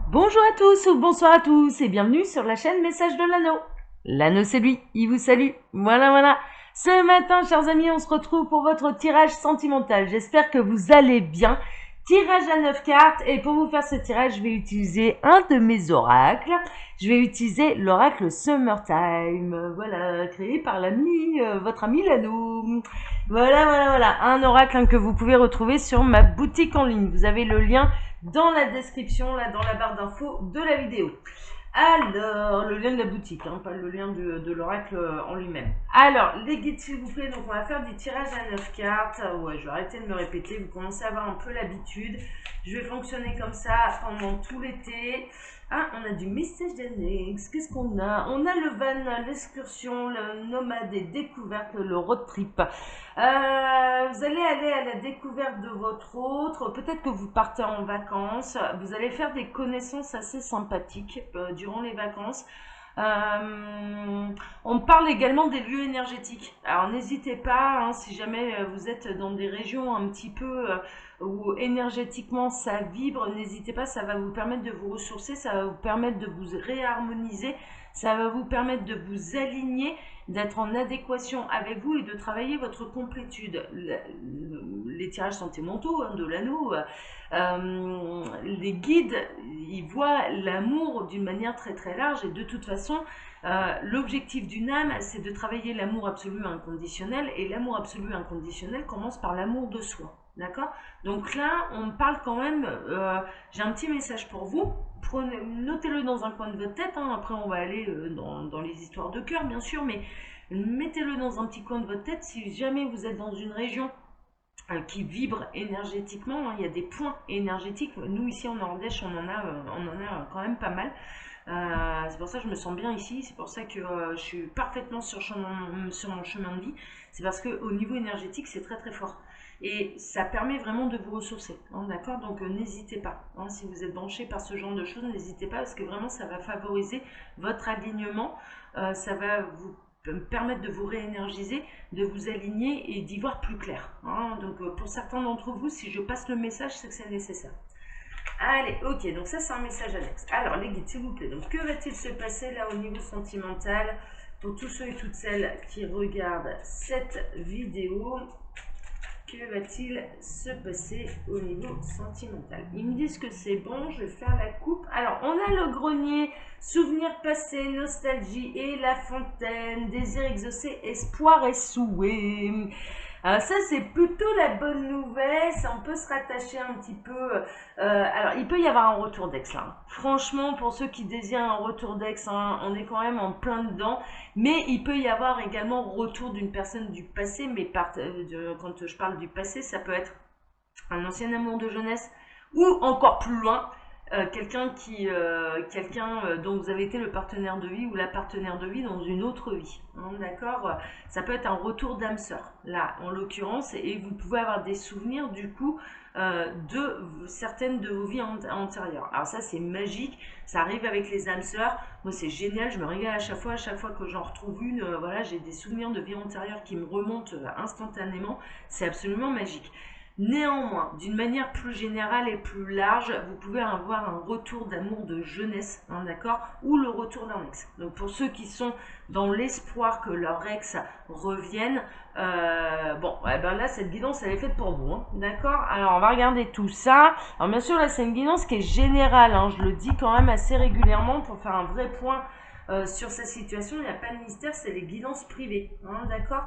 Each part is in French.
Bonjour à tous ou bonsoir à tous et bienvenue sur la chaîne Message de l'Anneau. L'Anneau c'est lui, il vous salue. Voilà. Ce matin, chers amis, on se retrouve pour votre tirage sentimental. J'espère que vous allez bien. Tirage à 9 cartes et pour vous faire ce tirage, je vais utiliser un de mes oracles. Je vais utiliser l'oracle Summertime, voilà, créé par votre ami l'Anneau. Voilà, un oracle que vous pouvez retrouver sur ma boutique en ligne. Vous avez le lien dans la description, là, dans la barre d'infos de la vidéo. Alors, le lien de la boutique, pas le lien de l'oracle en lui-même. Alors, les guides, s'il vous plaît. Donc, on va faire du tirage à 9 cartes. Ouais, je vais arrêter de me répéter. Vous commencez à avoir un peu l'habitude. Je vais fonctionner comme ça pendant tout l'été. Ah, on a du message d'Annex. Qu'est-ce qu'on a? On a le van, l'excursion, le nomade et découverte, le road trip. Vous allez aller à la découverte de votre autre. Peut-être que vous partez en vacances. Vous allez faire des connaissances assez sympathiques durant les vacances. On parle également des lieux énergétiques. Alors n'hésitez pas, si jamais vous êtes dans des régions un petit peu où énergétiquement ça vibre, n'hésitez pas, ça va vous permettre de vous ressourcer, ça va vous permettre de vous réharmoniser, ça va vous permettre de vous aligner, d'être en adéquation avec vous et de travailler votre complétude. Les tirages sentimentaux de l'anneau, les guides, ils voient l'amour d'une manière très très large et de toute façon, l'objectif d'une âme, c'est de travailler l'amour absolu inconditionnel et l'amour absolu inconditionnel commence par l'amour de soi. D'accord? Donc là, on parle quand même, j'ai un petit message pour vous. Notez-le dans un coin de votre tête, après on va aller dans les histoires de cœur bien sûr, mais mettez-le dans un petit coin de votre tête si jamais vous êtes dans une région qui vibre énergétiquement, il y a des points énergétiques. Nous ici en Ardèche, on en a quand même pas mal. C'est pour ça que je me sens bien ici, c'est pour ça que je suis parfaitement sur mon chemin de vie. C'est parce qu'au niveau énergétique, c'est très très fort. Et ça permet vraiment de vous ressourcer, d'accord? Donc n'hésitez pas, si vous êtes branché par ce genre de choses, n'hésitez pas parce que vraiment ça va favoriser votre alignement, ça va vous permettre de vous réénergiser, de vous aligner et d'y voir plus clair. Donc pour certains d'entre vous, si je passe le message, c'est que c'est nécessaire. Allez, ok, donc ça c'est un message annexe. Alors les guides, s'il vous plaît, donc que va-t-il se passer là au niveau sentimental pour tous ceux et toutes celles qui regardent cette vidéo? Que va-t-il se passer au niveau sentimental? Ils me disent que c'est bon, je vais faire la coupe. Alors, on a le grenier, souvenirs passés, nostalgie et la fontaine, désir exaucé, espoir et souhait. Alors ça, c'est plutôt la bonne nouvelle. Ça, on peut se rattacher un petit peu. Alors, il peut y avoir un retour d'ex là. Franchement, pour ceux qui désirent un retour d'ex, on est quand même en plein dedans. Mais il peut y avoir également retour d'une personne du passé. Mais quand je parle du passé, ça peut être un ancien amour de jeunesse ou encore plus loin, quelqu'un dont vous avez été le partenaire de vie ou la partenaire de vie dans une autre vie. D'accord? Ça peut être un retour d'âme sœur, là, en l'occurrence, et vous pouvez avoir des souvenirs, du coup, de certaines de vos vies antérieures. Alors ça, c'est magique, ça arrive avec les âmes sœurs. Moi, c'est génial, je me régale à chaque fois que j'en retrouve une. Voilà, j'ai des souvenirs de vie antérieure qui me remontent instantanément. C'est absolument magique. Néanmoins, d'une manière plus générale et plus large, vous pouvez avoir un retour d'amour de jeunesse, d'accord, ou le retour d'un ex. Donc pour ceux qui sont dans l'espoir que leur ex revienne, là cette guidance elle est faite pour vous, d'accord. Alors on va regarder tout ça. Alors bien sûr là c'est une guidance qui est générale, je le dis quand même assez régulièrement pour faire un vrai point sur sa situation. Il n'y a pas de mystère, c'est les guidances privées, d'accord.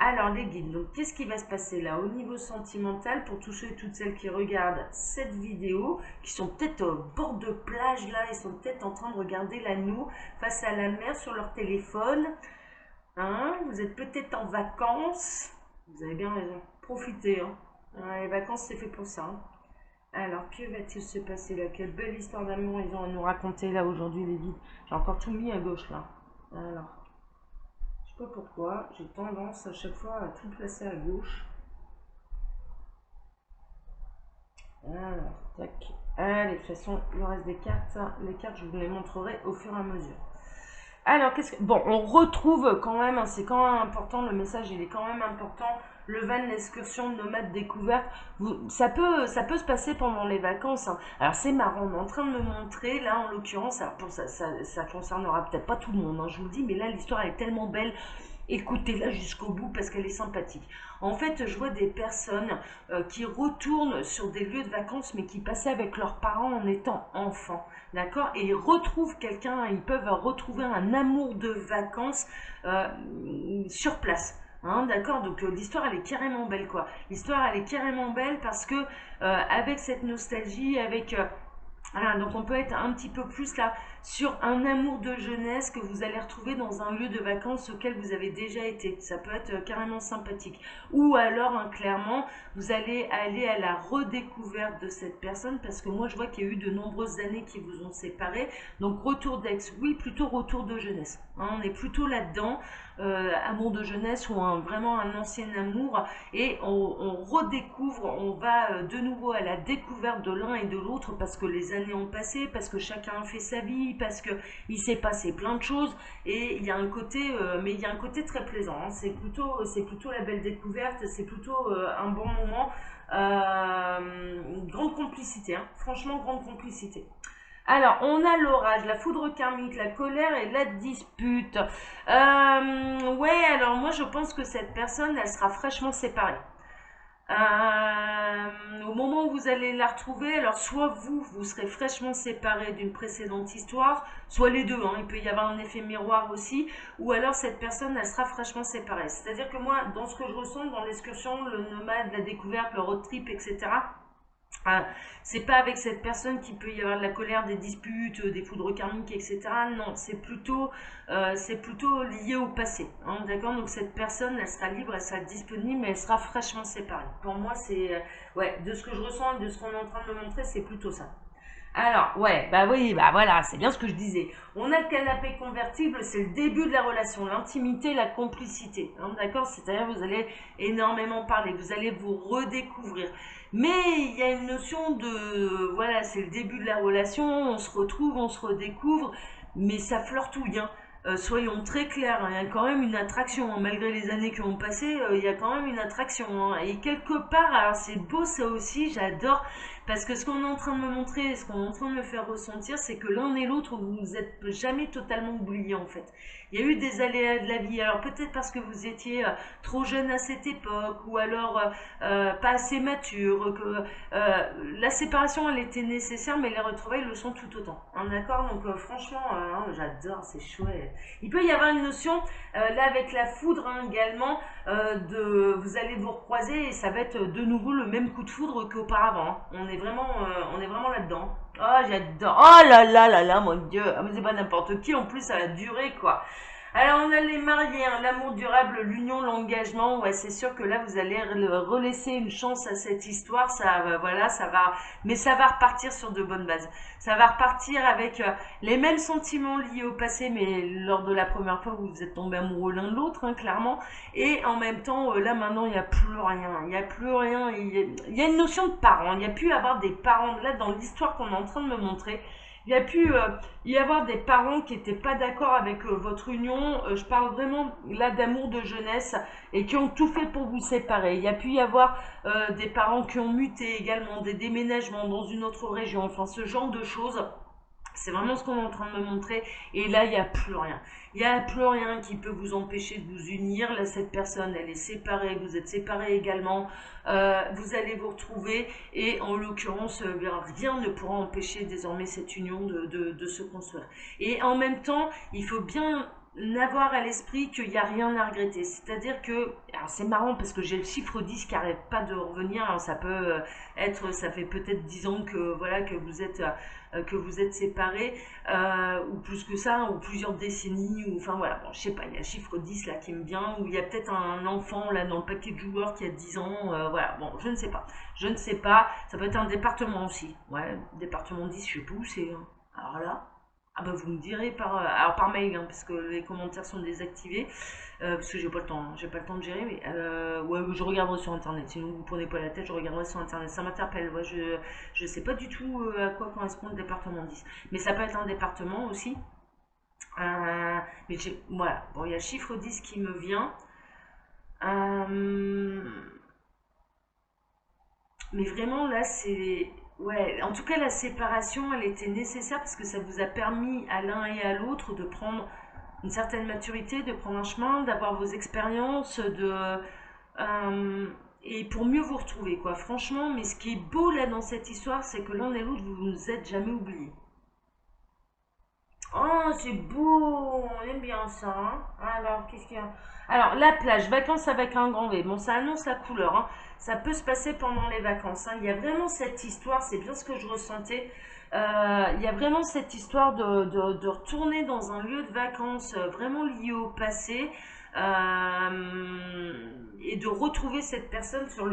Alors les guides, donc qu'est-ce qui va se passer là au niveau sentimental pour tous ceux et toutes celles qui regardent cette vidéo, qui sont peut-être au bord de plage là, ils sont peut-être en train de regarder l'anneau face à la mer sur leur téléphone. Vous êtes peut-être en vacances, vous avez bien raison, profitez. Les vacances c'est fait pour ça. Alors que va-t-il se passer là? Quelle belle histoire d'amour ils ont à nous raconter là aujourd'hui les guides. J'ai encore tout mis à gauche là. Alors. Je sais pas pourquoi, j'ai tendance à chaque fois à tout placer à gauche. Alors, tac. Allez, de toute façon, le reste des cartes, les cartes, je vous les montrerai au fur et à mesure. Alors, bon, on retrouve quand même, c'est quand même important, le message, il est quand même important, le van, l'excursion, le nomade découverte, ça peut se passer pendant les vacances, hein. Alors c'est marrant, on est en train de me montrer, là en l'occurrence, alors pour ça concernera peut-être pas tout le monde, hein, je vous le dis, mais là l'histoire est tellement belle. Écoutez-la jusqu'au bout parce qu'elle est sympathique. En fait, je vois des personnes qui retournent sur des lieux de vacances mais qui passaient avec leurs parents en étant enfants. D'accord. Et ils retrouvent quelqu'un, ils peuvent retrouver un amour de vacances euh, sur place. Hein, d'accord, donc l'histoire elle est carrément belle quoi. L'histoire elle est carrément belle parce que avec cette nostalgie, avec voilà, donc on peut être un petit peu plus là sur un amour de jeunesse que vous allez retrouver dans un lieu de vacances auquel vous avez déjà été. Ça peut être carrément sympathique. Ou alors, hein, clairement, vous allez aller à la redécouverte de cette personne parce que moi je vois qu'il y a eu de nombreuses années qui vous ont séparés. Donc retour d'ex, oui, plutôt retour de jeunesse. Hein, on est plutôt là-dedans, amour de jeunesse ou vraiment un ancien amour et on redécouvre, on va de nouveau à la découverte de l'un et de l'autre parce que les années ont passé, parce que chacun a fait sa vie, parce que il s'est passé plein de choses et il y a un côté, mais il y a un côté très plaisant. Hein. C'est plutôt la belle découverte, c'est plutôt un bon moment, grande complicité, hein. Franchement grande complicité. Alors, on a l'orage, la foudre karmique, la colère et la dispute. Ouais, alors moi je pense que cette personne, elle sera fraîchement séparée. Au moment où vous allez la retrouver, alors soit vous serez fraîchement séparé d'une précédente histoire, soit les deux, hein, il peut y avoir un effet miroir aussi, ou alors cette personne, elle sera fraîchement séparée. C'est-à-dire que moi, dans ce que je ressens, dans l'excursion, le nomade, la découverte, le road trip, etc., ah, c'est pas avec cette personne qu'il peut y avoir de la colère, des disputes, des foudres karmiques, etc. Non, c'est plutôt lié au passé. Hein, d'accord. Donc cette personne, elle sera libre, elle sera disponible, mais elle sera fraîchement séparée. Pour moi, ouais, de ce que je ressens et de ce qu'on est en train de me montrer, c'est plutôt ça. Alors, ouais, bah oui, bah voilà, c'est bien ce que je disais. On a le canapé convertible, c'est le début de la relation, l'intimité, la complicité. Hein, d'accord. C'est-à-dire vous allez énormément parler, vous allez vous redécouvrir. Mais il y a une notion de, voilà, c'est le début de la relation, on se retrouve, on se redécouvre, mais ça flirtouille, hein. Soyons très clairs, hein, il y a quand même une attraction, hein, malgré les années qui ont passé, il y a quand même une attraction. Hein. Et quelque part, alors c'est beau ça aussi, j'adore, parce que ce qu'on est en train de me montrer, ce qu'on est en train de me faire ressentir, c'est que l'un et l'autre, vous vous êtes jamais totalement oubliés en fait. Il y a eu des aléas de la vie, alors peut-être parce que vous étiez trop jeune à cette époque, ou alors pas assez mature, que la séparation elle était nécessaire, mais les retrouvailles le sont tout autant. Hein, d'accord. Donc franchement, j'adore, c'est chouette. Il peut y avoir une notion, là avec la foudre hein, également, vous allez vous recroiser et ça va être de nouveau le même coup de foudre qu'auparavant. Hein. On est vraiment là-dedans. Oh, j'adore. Oh là là là là, mon Dieu. Ah, mais c'est pas n'importe qui, en plus, ça va durer, quoi. Alors, on a les mariés, hein, l'amour durable, l'union, l'engagement. Ouais, c'est sûr que là, vous allez relaisser une chance à cette histoire. Ça, voilà, ça va, mais ça va repartir sur de bonnes bases. Ça va repartir avec les mêmes sentiments liés au passé, mais lors de la première fois où vous êtes tombés amoureux l'un de l'autre, hein, clairement. Et en même temps, là, maintenant, il n'y a plus rien. Il n'y a plus rien. Il y a une notion de parents. Il n'y a plus à avoir des parents. Là, dans l'histoire qu'on est en train de me montrer, il y a pu y avoir des parents qui n'étaient pas d'accord avec votre union. Je parle vraiment là d'amour de jeunesse et qui ont tout fait pour vous séparer. Il y a pu y avoir des parents qui ont muté également, des déménagements dans une autre région, enfin ce genre de choses. C'est vraiment ce qu'on est en train de me montrer. Et là, il n'y a plus rien. Il n'y a plus rien qui peut vous empêcher de vous unir. Là, cette personne, elle est séparée. Vous êtes séparés également. Vous allez vous retrouver. Et en l'occurrence, rien ne pourra empêcher désormais cette union de se construire. Et en même temps, il faut bien avoir à l'esprit qu'il n'y a rien à regretter. C'est-à-dire que, alors c'est marrant parce que j'ai le chiffre 10 qui n'arrête pas de revenir. Alors ça peut être, ça fait peut-être 10 ans que, voilà, que vous êtes séparés, ou plus que ça, ou plusieurs décennies, ou enfin voilà, bon, je sais pas, il y a le chiffre 10 là qui me vient, ou il y a peut-être un enfant là dans le paquet de joueurs qui a 10 ans, voilà, bon, je ne sais pas. Je ne sais pas, ça peut être un département aussi, ouais, département 10 je sais pas où c'est, hein. Alors là. Ah bah vous me direz par mail hein, parce que les commentaires sont désactivés parce que j'ai pas le temps hein, j'ai pas le temps de gérer mais ouais je regarderai sur internet sinon vous prenez pas la tête je regarderai sur internet ça m'interpelle ouais, je sais pas du tout à quoi correspond le département 10 mais ça peut être un département aussi mais voilà bon il y a le chiffre 10 qui me vient Euh, mais vraiment, là, c'est... Ouais, en tout cas, la séparation, elle était nécessaire parce que ça vous a permis à l'un et à l'autre de prendre une certaine maturité, de prendre un chemin, d'avoir vos expériences, euh, et pour mieux vous retrouver, quoi. Franchement, mais ce qui est beau là dans cette histoire, c'est que l'un et l'autre, vous ne vous êtes jamais oubliés. Oh, c'est beau, on aime bien ça, hein. Alors, qu'est-ce qu'il y a? Alors, la plage, vacances avec un grand V. Bon, ça annonce la couleur, hein. Ça peut se passer pendant les vacances, hein. Il y a vraiment cette histoire, c'est bien ce que je ressentais. Il y a vraiment cette histoire de retourner dans un lieu de vacances vraiment lié au passé, et de retrouver cette personne sur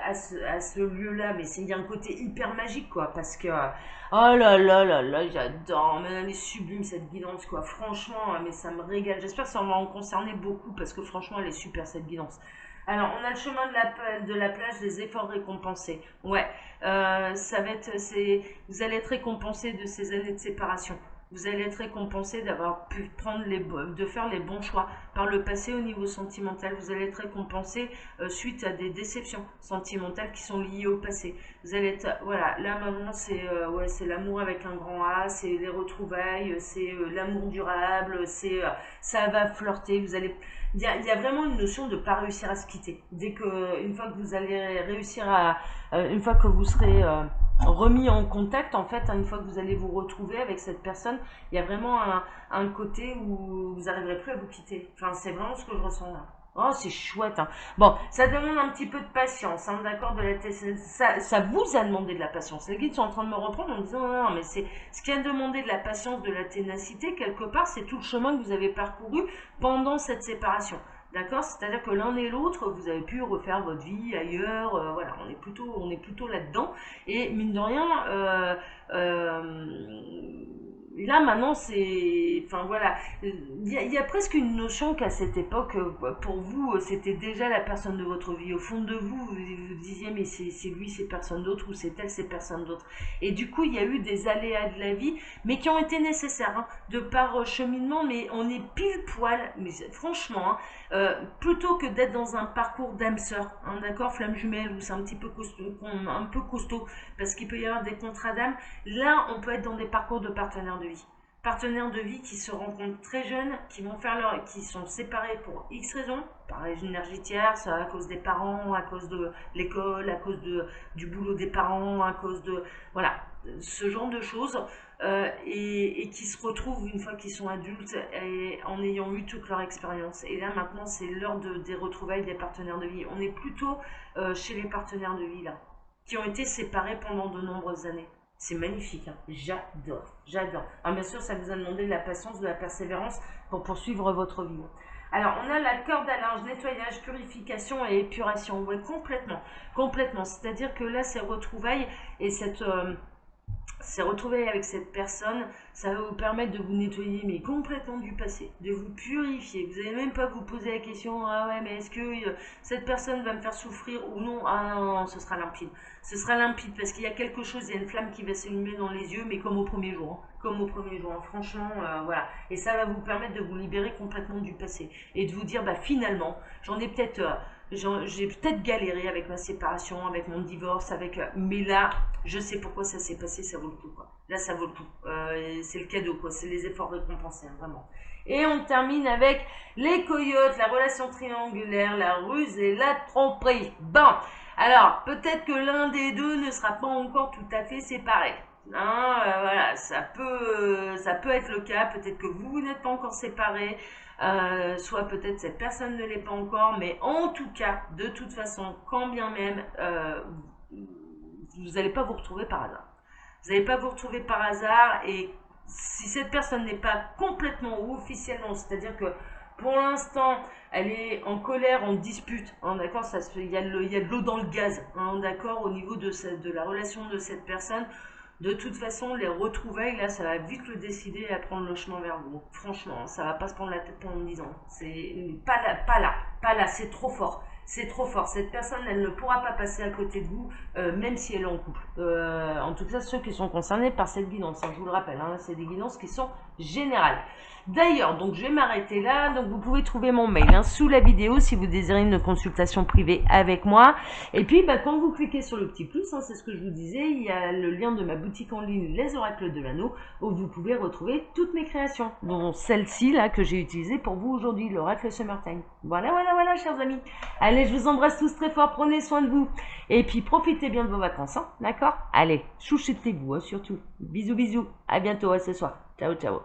à ce lieu-là. Mais il y a un côté hyper magique, quoi, parce que oh là là là là, j'adore. Mais elle est sublime cette guidance, quoi. Franchement, mais ça me régale. J'espère que ça va en concerner beaucoup parce que franchement, elle est super cette guidance. Alors, on a le chemin de la plage, des efforts récompensés. Ouais, ça va être, vous allez être récompensé de ces années de séparation. Vous allez être récompensé d'avoir pu de faire les bons choix. Par le passé, au niveau sentimental, vous allez être récompensé suite à des déceptions sentimentales qui sont liées au passé. Vous allez être, voilà, là maintenant c'est ouais, c'est l'amour avec un grand A, c'est les retrouvailles, c'est l'amour durable, ça va flirter. Il y a vraiment une notion de pas réussir à se quitter. Une fois que vous allez réussir une fois que vous serez remis en contact, en fait, hein, une fois que vous allez vous retrouver avec cette personne, il y a vraiment un côté où vous n'arriverez plus à vous quitter. Enfin, c'est vraiment ce que je ressens là. Oh, c'est chouette, hein. Bon, ça demande un petit peu de patience, hein, d'accord, ça vous a demandé de la patience. Les guides sont en train de me reprendre en me disant, non, non, mais c'est ce qui a demandé de la patience, de la ténacité, quelque part, c'est tout le chemin que vous avez parcouru pendant cette séparation. D'accord. C'est-à-dire que l'un et l'autre, vous avez pu refaire votre vie ailleurs. Voilà, on est plutôt là-dedans. Et mine de rien, là maintenant, enfin voilà, il y a presque une notion qu'à cette époque, pour vous, c'était déjà la personne de votre vie. Au fond de vous, vous disiez, mais c'est lui, c'est personne d'autre, ou c'est elle, c'est personne d'autre. Et du coup, il y a eu des aléas de la vie, mais qui ont été nécessaires, hein, de par cheminement. Mais on est pile poil, mais franchement, hein, plutôt que d'être dans un parcours d'âme sœur, hein, d'accord, flamme jumelle, où c'est un peu costaud, parce qu'il peut y avoir des contrats d'âme. Là, on peut être dans des parcours de partenaires de vie. Partenaires de vie qui se rencontrent très jeunes, qui sont séparés pour X raisons, par les énergies tierces, à cause des parents, à cause de l'école, à cause du boulot des parents, à cause de, voilà, ce genre de choses, et qui se retrouvent une fois qu'ils sont adultes et en ayant eu toute leur expérience. Et là maintenant c'est l'heure des retrouvailles des partenaires de vie. On est plutôt chez les partenaires de vie là, qui ont été séparés pendant de nombreuses années. C'est magnifique, hein. J'adore, j'adore. Alors bien sûr, ça vous a demandé de la patience, de la persévérance pour poursuivre votre vie. Alors, on a la corde à linge, nettoyage, purification et épuration. Ouais, complètement, complètement. C'est-à-dire que là, ces retrouvailles et ces retrouvailles avec cette personne, ça va vous permettre de vous nettoyer, mais complètement du passé, de vous purifier. Vous n'allez même pas vous poser la question, ah ouais, mais est-ce que cette personne va me faire souffrir ou non? Ah non, non, ce sera limpide. Ce sera limpide parce qu'il y a quelque chose, il y a une flamme qui va s'allumer dans les yeux, mais comme au premier jour, hein. Comme au premier jour, hein. Franchement, voilà. Et ça va vous permettre de vous libérer complètement du passé et de vous dire, bah finalement, j'ai peut-être galéré avec ma séparation, avec mon divorce, mais là, je sais pourquoi ça s'est passé, ça vaut le coup, quoi. Là, ça vaut le coup. C'est le cadeau, quoi. C'est les efforts récompensés, hein, vraiment. Et on termine avec les coyotes, la relation triangulaire, la ruse et la tromperie. Bon, alors, peut-être que l'un des deux ne sera pas encore tout à fait séparé. Hein, voilà, ça peut être le cas. Peut-être que vous n'êtes pas encore séparés. Soit peut-être cette personne ne l'est pas encore, mais en tout cas, de toute façon, quand bien même, vous n'allez pas vous retrouver par hasard. Vous n'allez pas vous retrouver par hasard, et si cette personne n'est pas complètement ou officiellement, c'est-à-dire que pour l'instant, elle est en colère, en dispute, hein, d'accord, il y a de l'eau dans le gaz, hein, d'accord, au niveau de la relation de cette personne. De toute façon, les retrouvailles, là, ça va vite le décider à prendre le chemin vers vous. Franchement, ça va pas se prendre la tête pendant 10 ans. C'est pas là, pas là, pas là, c'est trop fort. c'est trop fort. Cette personne, elle ne pourra pas passer à côté de vous, même si elle est en couple. En tout cas, ceux qui sont concernés par cette guidance, hein, je vous le rappelle, hein, c'est des guidances qui sont générales. D'ailleurs, donc je vais m'arrêter là. Donc vous pouvez trouver mon mail sous la vidéo si vous désirez une consultation privée avec moi. Et puis quand vous cliquez sur le petit plus, c'est ce que je vous disais, il y a le lien de ma boutique en ligne Les Oracles de l'Anneau où vous pouvez retrouver toutes mes créations, dont celle-ci là que j'ai utilisée pour vous aujourd'hui, l'Oracle Summertime. Voilà, chers amis. Allez, je vous embrasse tous très fort, prenez soin de vous. Et puis profitez bien de vos vacances, d'accord? Allez, chouchoutez-vous surtout. Bisous, bisous. À bientôt, à ce soir. Ciao, ciao.